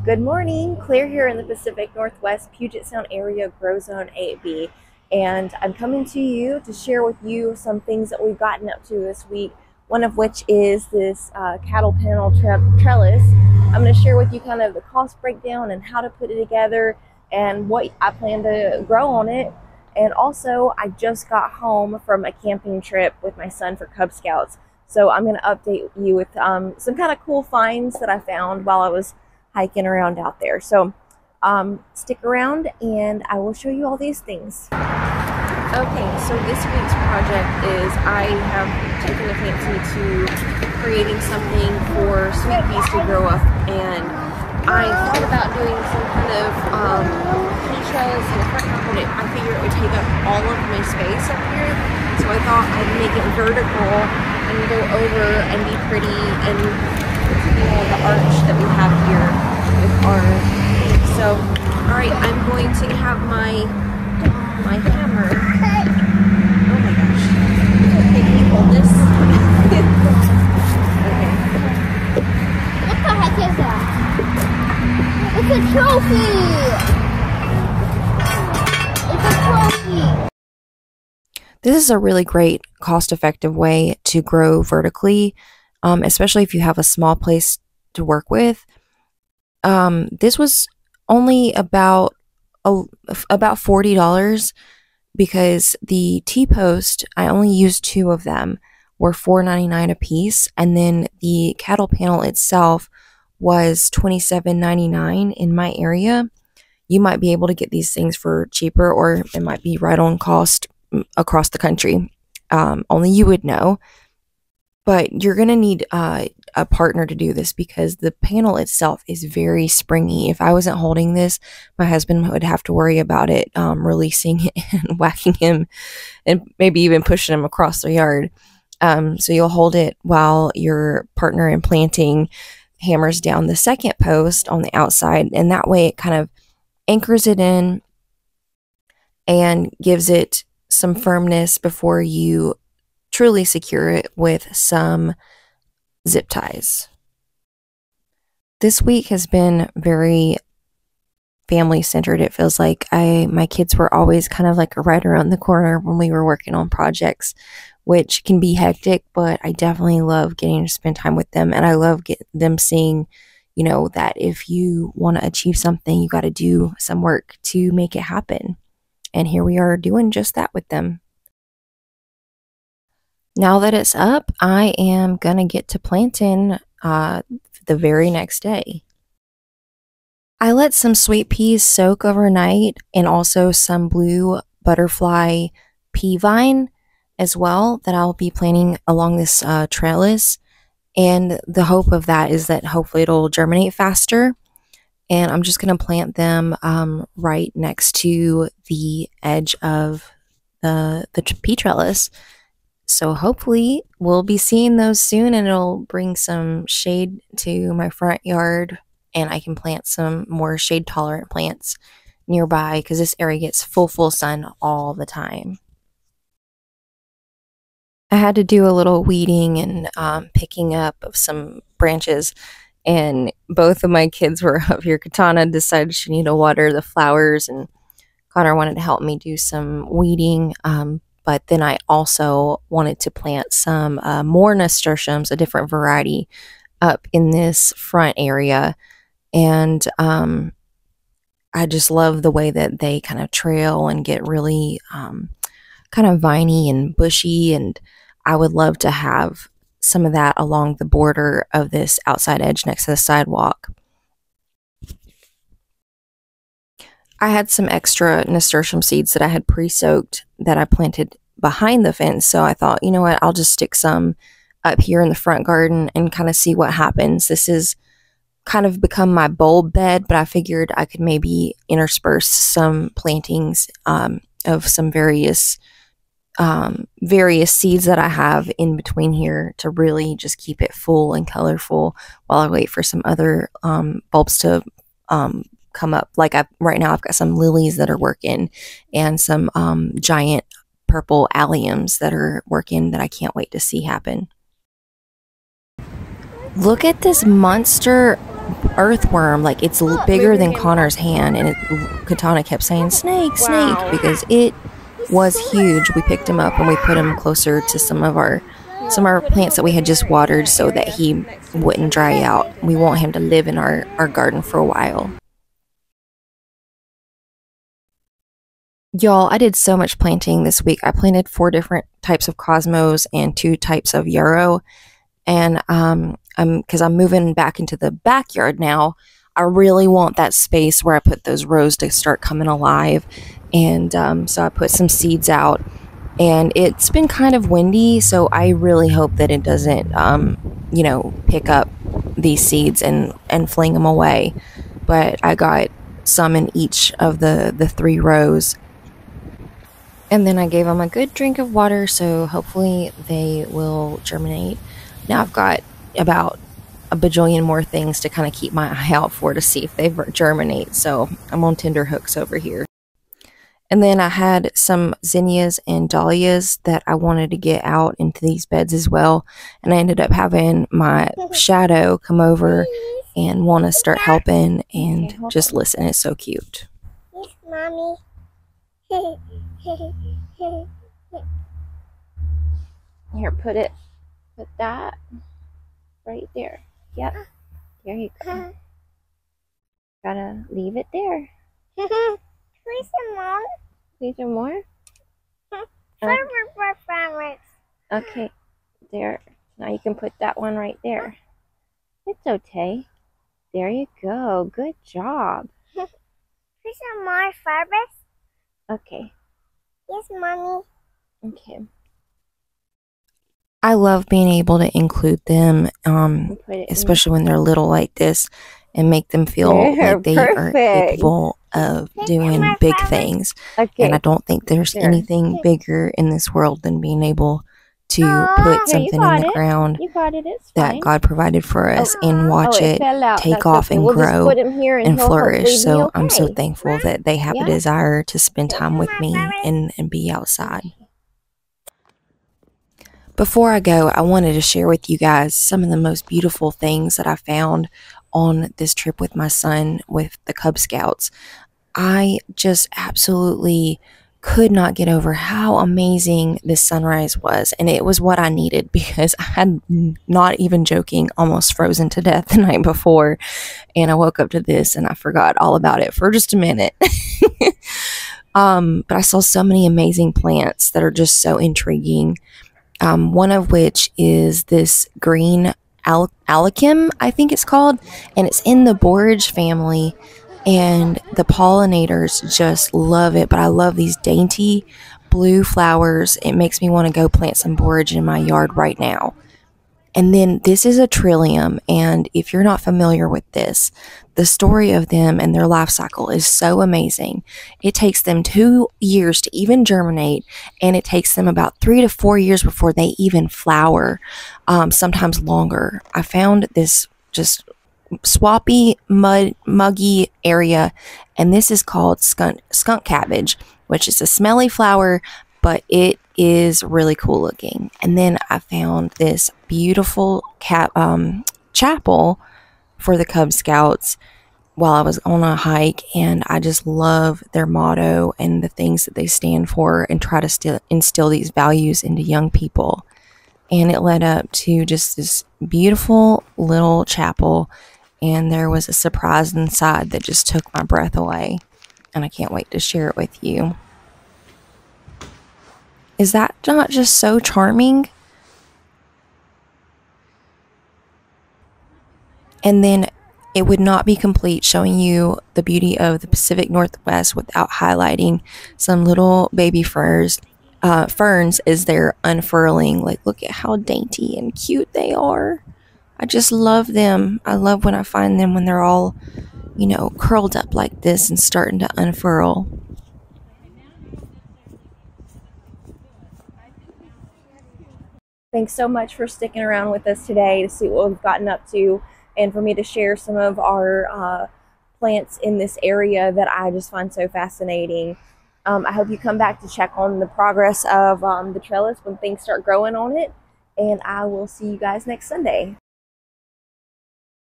Good morning, Claire here in the Pacific Northwest Puget Sound area, Grow Zone 8B, and I'm coming to you to share with you some things that we've gotten up to this week, one of which is this cattle panel trellis. I'm going to share with you kind of the cost breakdown and how to put it together and what I plan to grow on it. And also, I just got home from a camping trip with my son for Cub Scouts, so I'm going to update you with some kind of cool finds that I found while I was hiking around out there. So stick around and I will show you all these things. Okay, so this week's project is I have taken a fancy to creating something for sweet peas to grow up, and I thought about doing some kind of pea trellis in the front component. I figured it would take up all of my space up here, so I thought I'd make it vertical and go over and be pretty and the arch that we have here with our thing. So, alright, I'm going to have my hammer. Oh my gosh. Okay, can you hold this? Okay. What the heck is that? It's a trophy! It's a trophy! This is a really great cost-effective way to grow vertically, especially if you have a small place to work with. This was only about $40 because the T-post, I only used 2 of them, were $4.99 a piece, and then the cattle panel itself was $27.99 in my area. You might be able to get these things for cheaper, or it might be right on cost across the country. Only you would know. But you're going to need a partner to do this because the panel itself is very springy. If I wasn't holding this, my husband would have to worry about it releasing and whacking him and maybe even pushing him across the yard. So you'll hold it while your partner in planting hammers down the second post on the outside, and that way it kind of anchors it in and gives it some firmness before you truly secure it with some zip ties. This week has been very family centered. It feels like my kids were always kind of like right around the corner when we were working on projects, which can be hectic, but I definitely love getting to spend time with them, and I love them seeing, you know, that if you want to achieve something, you got to do some work to make it happen. And here we are doing just that with them. Now that it's up, I am going to get to planting the very next day. I let some sweet peas soak overnight, and also some blue butterfly pea vine as well that I'll be planting along this trellis. And the hope of that is that hopefully it'll germinate faster. And I'm just going to plant them right next to the edge of the pea trellis. So hopefully we'll be seeing those soon, and it'll bring some shade to my front yard, and I can plant some more shade tolerant plants nearby because this area gets full sun all the time. I had to do a little weeding and picking up of some branches, and both of my kids were up here. Katana decided she needed to water the flowers, and Connor wanted to help me do some weeding. But then I also wanted to plant some more nasturtiums, a different variety, up in this front area. And I just love the way that they kind of trail and get really kind of viney and bushy. And I would love to have some of that along the border of this outside edge next to the sidewalk. I had some extra nasturtium seeds that I had pre-soaked that I planted behind the fence, so I thought, you know what, I'll just stick some up here in the front garden and kind of see what happens. This is kind of become my bulb bed, but I figured I could maybe intersperse some plantings of some various seeds that I have in between here to really just keep it full and colorful while I wait for some other bulbs to come up. Like right now I've got some lilies that are working, and some giant purple alliums that are working that I can't wait to see happen. Look at this monster earthworm, like it's bigger than Connor's hand, and Katana kept saying snake, snake, because it was huge. We picked him up and we put him closer to some of our plants that we had just watered so that he wouldn't dry out. We want him to live in our garden for a while. Y'all, I did so much planting this week. I planted 4 different types of cosmos and 2 types of yarrow. And because I'm moving back into the backyard now, I really want that space where I put those rows to start coming alive. And so I put some seeds out. And it's been kind of windy, so I really hope that it doesn't, you know, pick up these seeds and fling them away. But I got some in each of the 3 rows. And then I gave them a good drink of water, so hopefully they will germinate. Now I've got about a bajillion more things to kind of keep my eye out for to see if they germinate. So I'm on tender hooks over here. And then I had some zinnias and dahlias that I wanted to get out into these beds as well. And I ended up having my shadow come over and want to start helping and just listen. It's so cute. Yes, Mommy. Here, put that right there. Yep. There you go. Gotta leave it there. Please some more. Need some more? Favorites. Okay. There. Now you can put that one right there. It's okay. There you go. Good job. Please some more favorites. Okay. Yes, Mommy. Okay. I love being able to include them, especially when they're little like this, and make them feel like they are capable of doing big things. Okay. And I don't think there's anything bigger in this world than being able to put something in the ground that God provided for us and watch it take off and grow and flourish. So I'm so thankful that they have a desire to spend time with me and be outside. Before I go, I wanted to share with you guys some of the most beautiful things that I found on this trip with my son with the Cub Scouts. I just absolutely could not get over how amazing this sunrise was, and it was what I needed because I had, not even joking, almost frozen to death the night before, and I woke up to this and I forgot all about it for just a minute. But I saw so many amazing plants that are just so intriguing. One of which is this green alecum, I think it's called, and it's in the borage family, and the pollinators just love it. But I love these dainty blue flowers. It makes me want to go plant some borage in my yard right now. And then this is a trillium, and if you're not familiar with this, the story of them and their life cycle is so amazing. It takes them 2 years to even germinate, and it takes them about 3 to 4 years before they even flower, sometimes longer. I found this just swampy, muggy area, and this is called skunk cabbage, which is a smelly flower, but it is really cool looking. And then I found this beautiful chapel for the Cub Scouts while I was on a hike, and I just love their motto and the things that they stand for and try to instill these values into young people. And it led up to just this beautiful little chapel, and there was a surprise inside that just took my breath away, and I can't wait to share it with you. Is that not just so charming? And then it would not be complete showing you the beauty of the Pacific Northwest without highlighting some little baby ferns as they're unfurling. Like, look at how dainty and cute they are. I just love them. I love when I find them when they're all, you know, curled up like this and starting to unfurl. Thanks so much for sticking around with us today to see what we've gotten up to, and for me to share some of our plants in this area that I just find so fascinating. I hope you come back to check on the progress of the trellis when things start growing on it, and I will see you guys next Sunday.